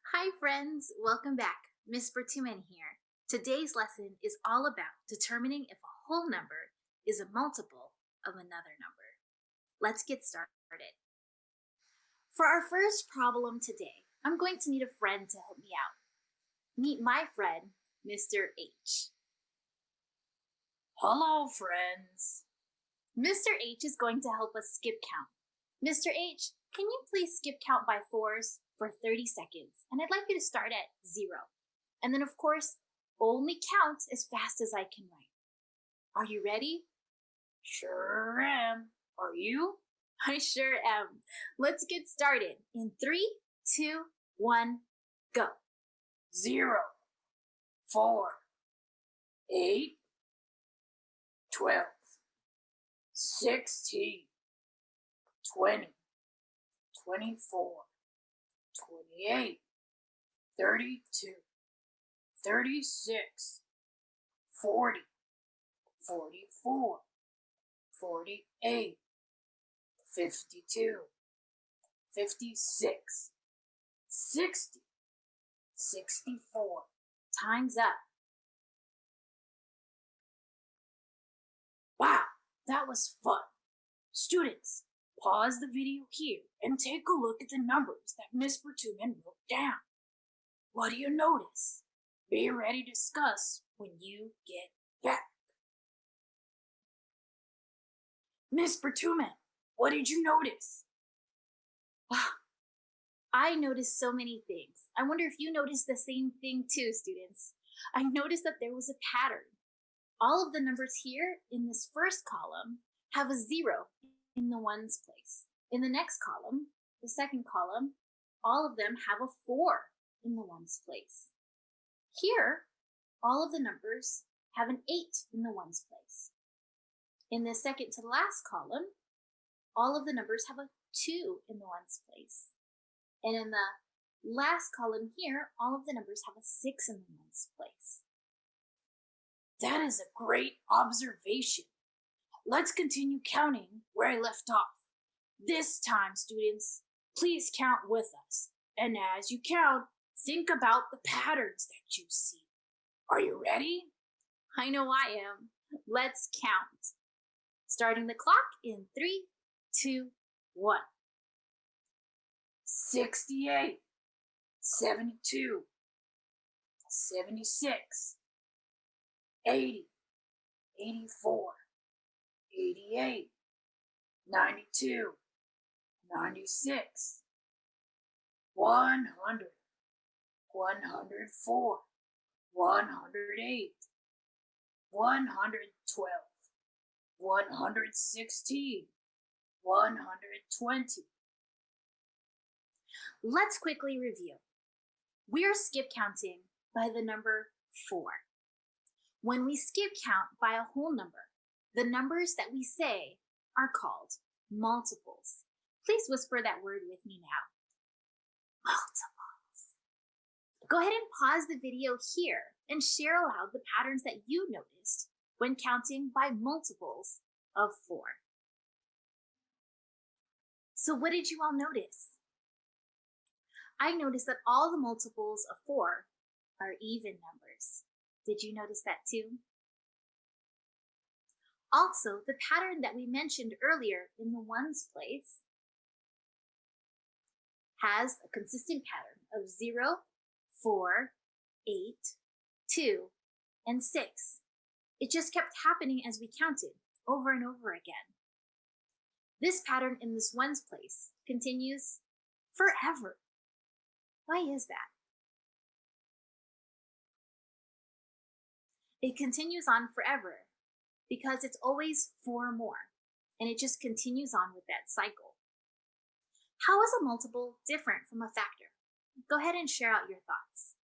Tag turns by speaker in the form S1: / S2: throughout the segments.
S1: Hi, friends. Welcome back. Miss Bertuman here. Today's lesson is all about determining if a whole number is a multiple of another number. Let's get started. For our first problem today, I'm going to need a friend to help me out. Meet my friend, Mr. H.
S2: Hello, friends.
S1: Mr. H is going to help us skip count. Mr. H, can you please skip count by fours for 30 seconds? And I'd like you to start at 0. And then, of course, only count as fast as I can write. Are you ready?
S2: Sure am. Are you?
S1: I sure am. Let's get started. In 3, 2, 1, go.
S2: 0, 4, 8, 12, 16, 20, 24, 28, 32, 36, 40, 44, 48, 52, 56, 60, 64.
S1: Time's up.
S2: Wow, that was fun. Students, pause the video here and take a look at the numbers that Miss Bertuman wrote down. What do you notice? Be ready to discuss when you get back. Miss Bertuman, what did you notice?
S1: I noticed so many things. I wonder if you noticed the same thing too, students. I noticed that there was a pattern. All of the numbers here in this first column have a 0 in the ones place. In the next column, the second column, all of them have a 4 in the ones place. Here, all of the numbers have an 8 in the ones place. In the second to last column, all of the numbers have a 2 in the ones place. And in the last column here, all of the numbers have a 6 in the ones place.
S2: That is a great observation. Let's continue counting where I left off. This time, students, please count with us. And as you count, think about the patterns that you see. Are you ready?
S1: I know I am. Let's count. Starting the clock in 3, 2, 1.
S2: 68, 72, 76, 80, 84, 88, 92, 96, 100, 104, 108, 112, 116, 120.
S1: Let's quickly review. We're skip counting by the number 4. When we skip count by a whole number, the numbers that we say are called multiples. Please whisper that word with me now. Multiples. Go ahead and pause the video here and share aloud the patterns that you noticed when counting by multiples of 4. So what did you all notice? I noticed that all the multiples of 4 are even numbers. Did you notice that too? Also, the pattern that we mentioned earlier in the ones place has a consistent pattern of 0, 4, 8, 2, and 6. It just kept happening as we counted over and over again. This pattern in this ones place continues forever. Why is that? It continues on forever because it's always 4 or more, and it just continues on with that cycle. How is a multiple different from a factor? Go ahead and share out your thoughts.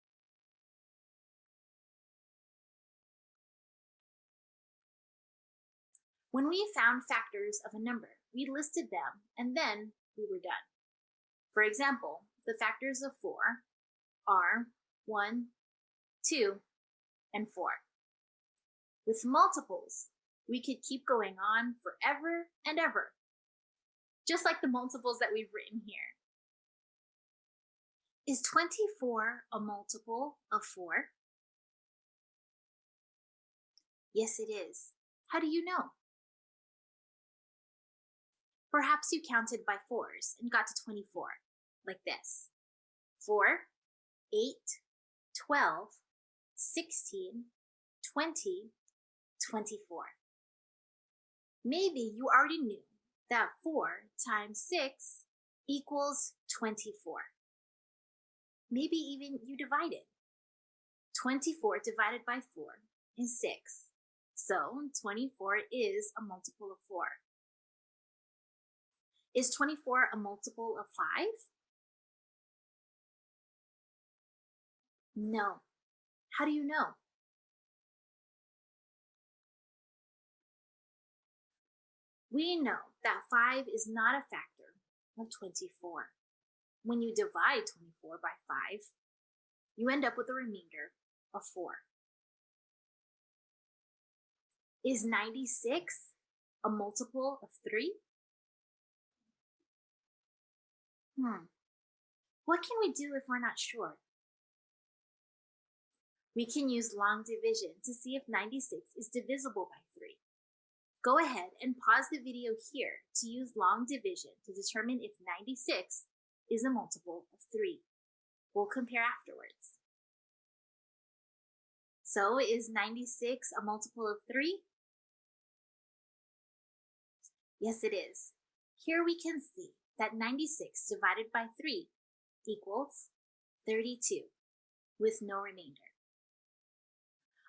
S1: When we found factors of a number, we listed them and then we were done. For example, the factors of 4 are 1, 2, and 4. With multiples, we could keep going on forever and ever, just like the multiples that we've written here. Is 24 a multiple of 4? Yes, it is. How do you know? Perhaps you counted by 4s and got to 24, like this. 4, 8, 12, 16, 20, 24. Maybe you already knew that 4 times 6 equals 24. Maybe even you divided. 24 divided by 4 is 6. So 24 is a multiple of 4. Is 24 a multiple of 5? No. How do you know? We know that 5 is not a factor of 24. When you divide 24 by 5, you end up with a remainder of 4. Is 96 a multiple of 3? What can we do if we're not sure? We can use long division to see if 96 is divisible by 3. Go ahead and pause the video here to use long division to determine if 96 is a multiple of 3. We'll compare afterwards. So is 96 a multiple of 3? Yes, it is. Here we can see that 96 divided by 3 equals 32 with no remainder.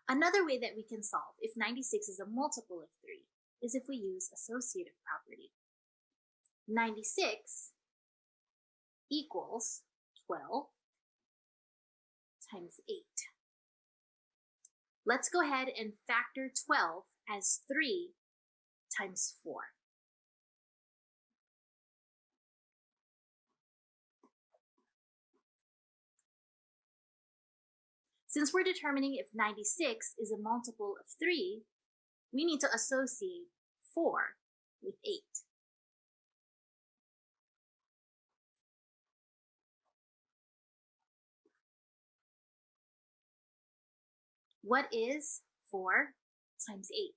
S1: Another way that we can solve if 96 is a multiple of 3 is if we use associative property. 96 equals 12 times 8. Let's go ahead and factor 12 as 3 times 4. Since we're determining if 96 is a multiple of 3, we need to associate 4 with 8. What is 4 times 8?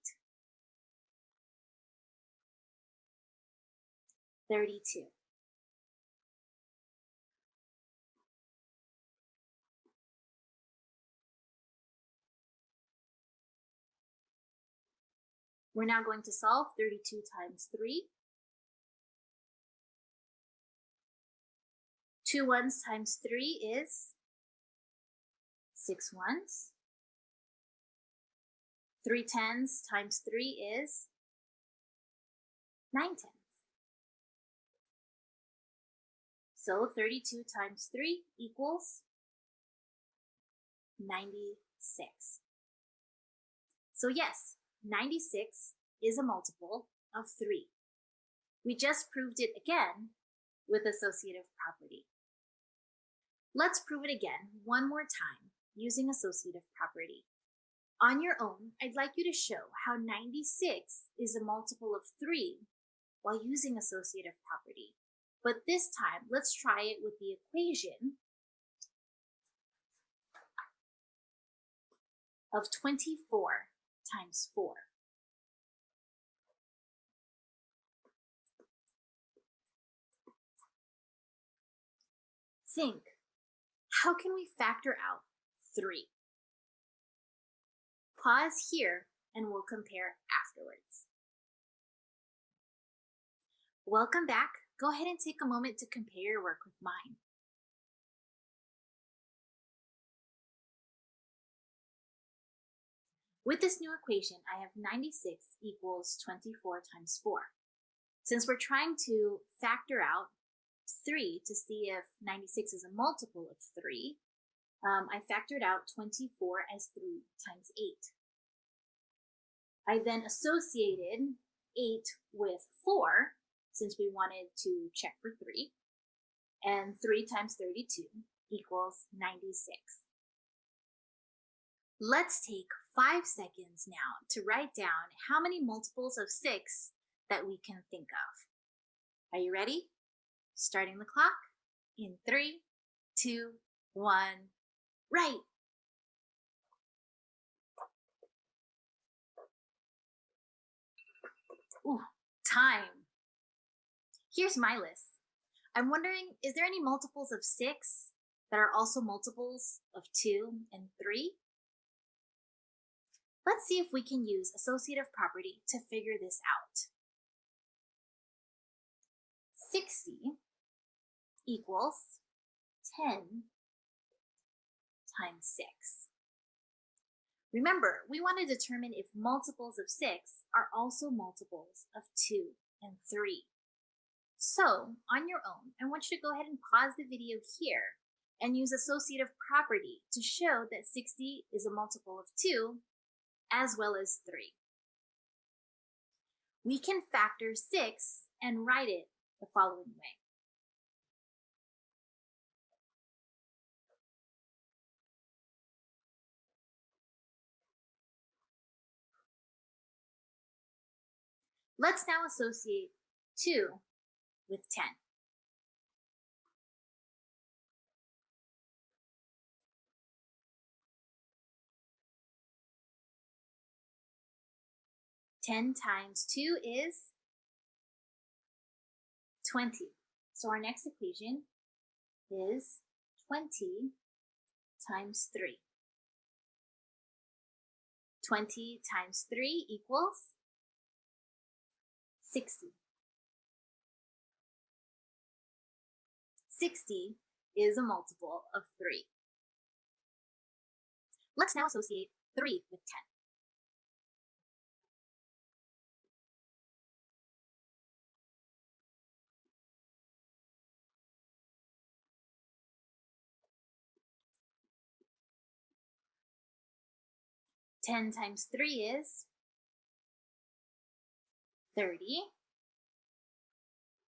S1: 32. We're now going to solve 32 times 3. 2 ones times 3 is 6 ones. 3 tens times 3 is 9 tens. So 32 times 3 equals 96. So yes, 96 is a multiple of 3. We just proved it again with associative property. Let's prove it again one more time using associative property. On your own, I'd like you to show how 96 is a multiple of 3 while using associative property. But this time, let's try it with the equation of 24 times 4. Think, how can we factor out 3? Pause here and we'll compare afterwards. Welcome back. Go ahead and take a moment to compare your work with mine. With this new equation, I have 96 equals 24 times 4. Since we're trying to factor out 3 to see if 96 is a multiple of 3, I factored out 24 as 3 times 8. I then associated 8 with 4, since we wanted to check for 3, and 3 times 32 equals 96. Let's take 5 seconds now to write down how many multiples of 6 that we can think of. Are you ready? Starting the clock in 3, 2, 1, right. Ooh, time. Here's my list. I'm wondering, is there any multiples of 6 that are also multiples of 2 and 3? Let's see if we can use associative property to figure this out. 60 equals 10 times 6. Remember, we want to determine if multiples of 6 are also multiples of 2 and 3. So, on your own, I want you to go ahead and pause the video here and use associative property to show that 60 is a multiple of 2 as well as 3. We can factor 6 and write it the following way. Let's now associate 2 with 10. Ten times 2 is 20. So our next equation is 20 times 3. 20 times 3 equals 60. 60 is a multiple of 3. Let's now associate 3 with 10. Ten times 3 is 30.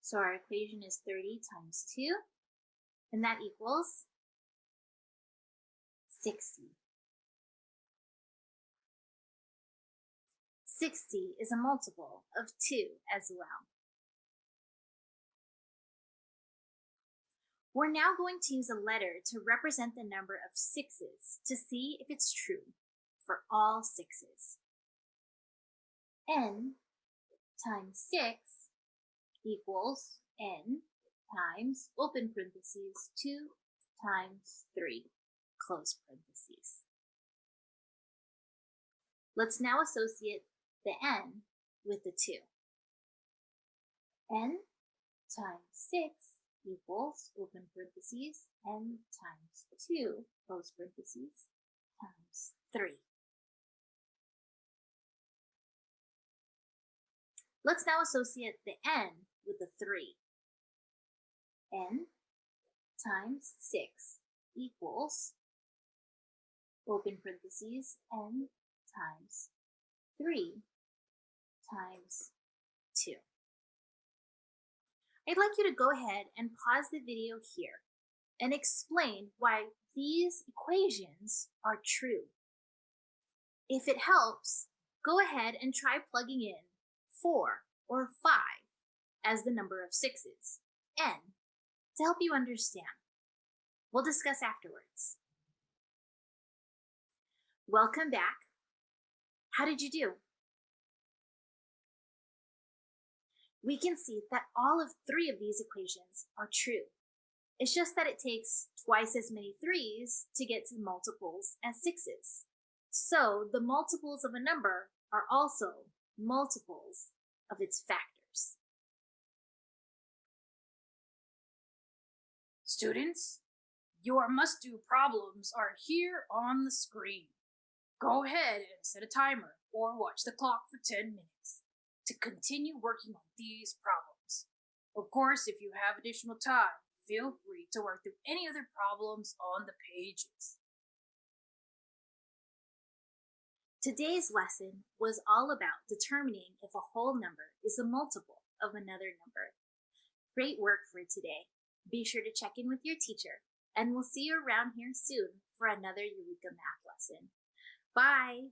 S1: So our equation is 30 times 2, and that equals 60. 60 is a multiple of 2 as well. We're now going to use a letter to represent the number of 6's to see if it's true for all 6's. N times 6 equals n times, open parentheses, 2 times 3, close parentheses. Let's now associate the n with the 2. N times 6 equals, open parentheses, n times 2, close parentheses, times 3. Let's now associate the n with the 3. N times 6 equals, open parentheses, n times 3 times 2. I'd like you to go ahead and pause the video here and explain why these equations are true. If it helps, go ahead and try plugging in 4 or 5 as the number of 6's, n, to help you understand. We'll discuss afterwards. Welcome back. How did you do? We can see that all of 3 of these equations are true. It's just that it takes twice as many 3's to get to multiples as 6's. So the multiples of a number are also multiples of its factors.
S2: Students, your must-do problems are here on the screen. Go ahead and set a timer or watch the clock for 10 minutes to continue working on these problems. Of course, if you have additional time, feel free to work through any other problems on the pages.
S1: Today's lesson was all about determining if a whole number is a multiple of another number. Great work for today. Be sure to check in with your teacher, and we'll see you around here soon for another Eureka Math lesson. Bye!